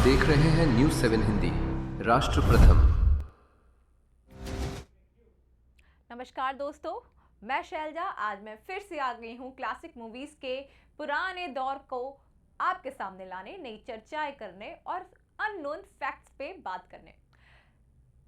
देख रहे हैं न्यूज 7 हिंदी, राष्ट्र प्रथम। नमस्कार दोस्तों, मैं शैलजा। आज मैं फिर से आ गई हूँ क्लासिक मूवीज के पुराने दौर को आपके सामने लाने, नई चर्चाएं करने और अननोन फैक्ट्स पे बात करने,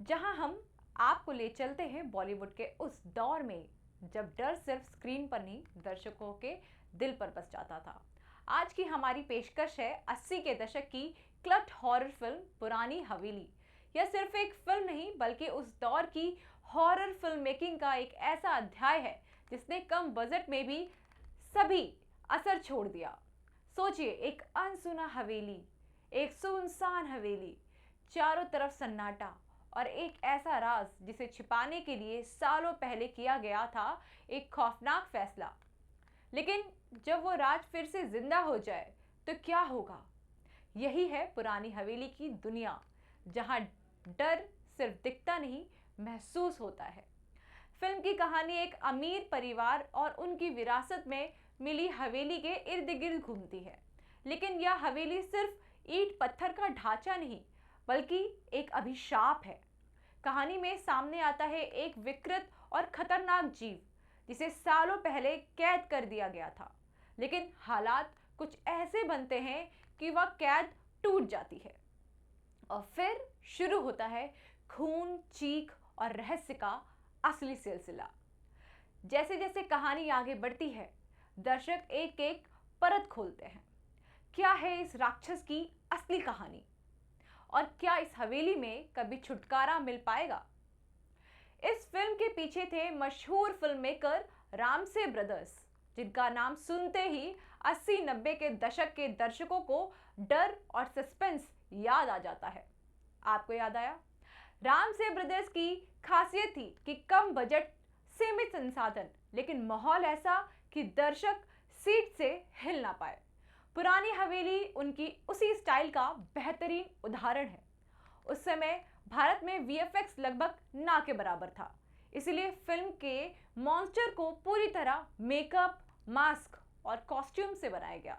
जहां हम आपको ले चलते हैं बॉलीवुड के उस दौर में जब डर सिर्फ स्क्रीन पर नहीं, दर्शकों के दिल पर बस जाता था। आज की हमारी पेशकश है 80 के दशक की क्लट हॉरर फिल्म पुरानी हवेली। यह सिर्फ एक फिल्म नहीं बल्कि उस दौर की हॉरर फिल्म मेकिंग का एक ऐसा अध्याय है जिसने कम बजट में भी सभी असर छोड़ दिया। सोचिए, एक अनसुना हवेली, एक सुनसान हवेली, चारों तरफ सन्नाटा और एक ऐसा राज जिसे छिपाने के लिए सालों पहले किया गया था एक खौफनाक फैसला। लेकिन जब वो राज फिर से जिंदा हो जाए तो क्या होगा? यही है पुरानी हवेली की दुनिया, जहां डर सिर्फ दिखता नहीं, महसूस होता है। फिल्म की कहानी एक अमीर परिवार और उनकी विरासत में मिली हवेली के इर्द गिर्द घूमती है। लेकिन यह हवेली सिर्फ ईंट पत्थर का ढांचा नहीं बल्कि एक अभिशाप है। कहानी में सामने आता है एक विकृत और खतरनाक जीव जिसे सालों पहले कैद कर दिया गया था। लेकिन हालात कुछ ऐसे बनते हैं कि वह कैद टूट जाती है और फिर शुरू होता है खून, चीख और रहस्य का असली सिलसिला। जैसे जैसे कहानी आगे बढ़ती है, दर्शक एक एक परत खोलते हैं। क्या है इस राक्षस की असली कहानी और क्या इस हवेली में कभी छुटकारा मिल पाएगा? इस फिल्म के पीछे थे मशहूर फिल्म मेकर रामसे ब्रदर्स, जिनका नाम सुनते ही 80-90 के दशक के दर्शकों को डर और सस्पेंस याद आ जाता है। आपको याद आया? रामसे ब्रदर्स की खासियत थी कि कम बजट, सीमित संसाधन, लेकिन माहौल ऐसा कि दर्शक सीट से हिल ना पाए। पुरानी हवेली उनकी उसी स्टाइल का बेहतरीन उदाहरण है। उस समय भारत में वीएफएक्स लगभग ना के बराबर था, इसलिए फिल्म के मॉन्स्टर को पूरी तरह मेकअप, मास्क और कॉस्ट्यूम से बनाया गया।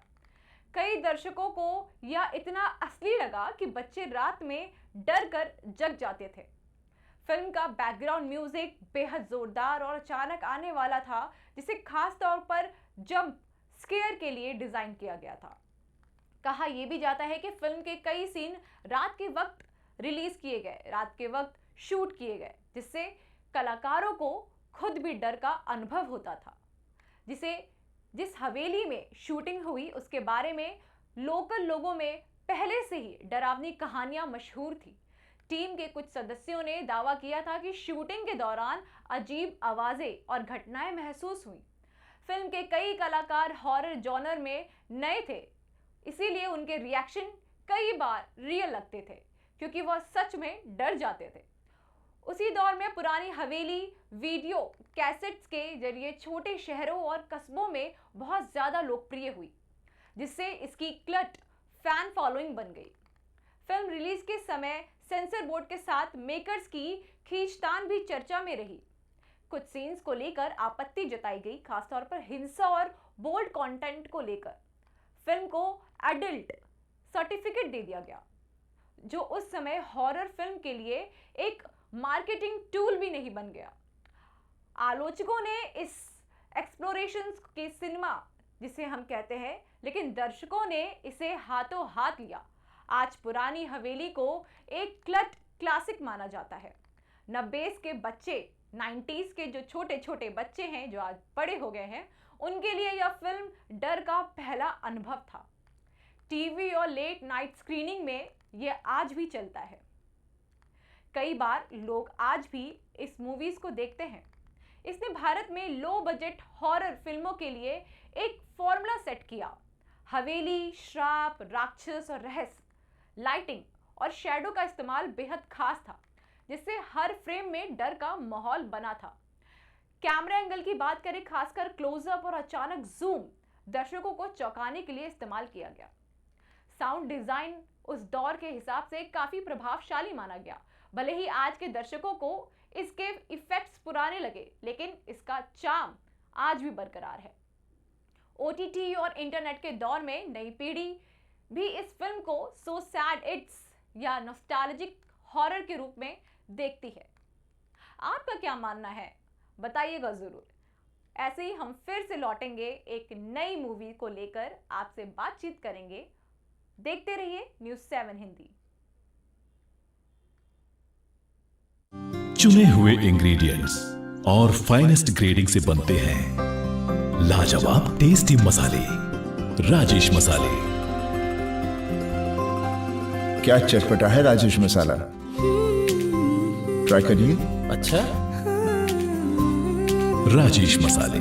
कई दर्शकों को यह इतना असली लगा कि बच्चे रात में डर कर जग जाते थे। फिल्म का बैकग्राउंड म्यूजिक बेहद जोरदार और अचानक आने वाला था, जिसे खास तौर पर जंप स्केयर के लिए डिजाइन किया गया था। कहा यह भी जाता है कि फिल्म के कई सीन रात के वक्त रिलीज किए गए, रात के वक्त शूट किए गए, जिससे कलाकारों को खुद भी डर का अनुभव होता था। जिस हवेली में शूटिंग हुई उसके बारे में लोकल लोगों में पहले से ही डरावनी कहानियां मशहूर थी। टीम के कुछ सदस्यों ने दावा किया था कि शूटिंग के दौरान अजीब आवाजें और घटनाएं महसूस हुई। फिल्म के कई कलाकार हॉरर जॉनर में नए थे, इसीलिए उनके रिएक्शन कई बार रियल लगते थे क्योंकि वह सच में डर जाते थे। उसी दौर में पुरानी हवेली वीडियो कैसेट्स के जरिए छोटे शहरों और कस्बों में बहुत ज्यादा लोकप्रिय हुई, जिससे इसकी क्लट फैन फॉलोइंग बन गई। फिल्म रिलीज के समय सेंसर बोर्ड के साथ मेकर्स की खींचतान भी चर्चा में रही। कुछ सीन्स को लेकर आपत्ति जताई गई, खासतौर पर हिंसा और बोल्ड कंटेंट को लेकर। फिल्म को एडल्ट सर्टिफिकेट दे दिया गया, जो उस समय हॉरर फिल्म के लिए एक मार्केटिंग टूल भी नहीं बन गया। आलोचकों ने इस एक्सप्लोरेशन के सिनेमा जिसे हम कहते हैं, लेकिन दर्शकों ने इसे हाथों हाथ लिया। आज पुरानी हवेली को एक क्लट क्लासिक माना जाता है। 90s के बच्चे, 90s के जो छोटे छोटे बच्चे हैं जो आज बड़े हो गए हैं, उनके लिए यह फिल्म डर का पहला अनुभव था। टीवी और लेट नाइट स्क्रीनिंग में यह आज भी चलता है। कई बार लोग आज भी इस मूवीज को देखते हैं। इसने भारत में लो बजट हॉरर फिल्मों के लिए एक फॉर्मूला सेट किया। हवेली, श्राप, राक्षस और रहस्य, लाइटिंग और शैडो का इस्तेमाल बेहद खास था, जिससे हर फ्रेम में डर का माहौल बना था। कैमरा एंगल की बात करें, खासकर क्लोजअप और अचानक जूम दर्शकों को चौंकाने के लिए इस्तेमाल किया गया। साउंड डिजाइन उस दौर के हिसाब से काफी प्रभावशाली माना गया। भले ही आज के दर्शकों को इसके इफेक्ट्स पुराने लगे, लेकिन इसका चार्म आज भी बरकरार है। ओटीटी और इंटरनेट के दौर में नई पीढ़ी भी इस फिल्म को सो सैड इट्स या नॉस्टैल्जिक हॉरर के रूप में देखती है। आपका क्या मानना है, बताइएगा जरूर। ऐसे ही हम फिर से लौटेंगे एक नई मूवी को लेकर, आपसे बातचीत करेंगे। देखते रहिए न्यूज़ 7 हिंदी। चुने हुए इंग्रेडिएंट्स और फाइनेस्ट ग्रेडिंग से बनते हैं लाजवाब टेस्टी मसाले, राजेश मसाले। क्या चटपटा है राजेश मसाला, ट्राई करिए। अच्छा, राजेश मसाले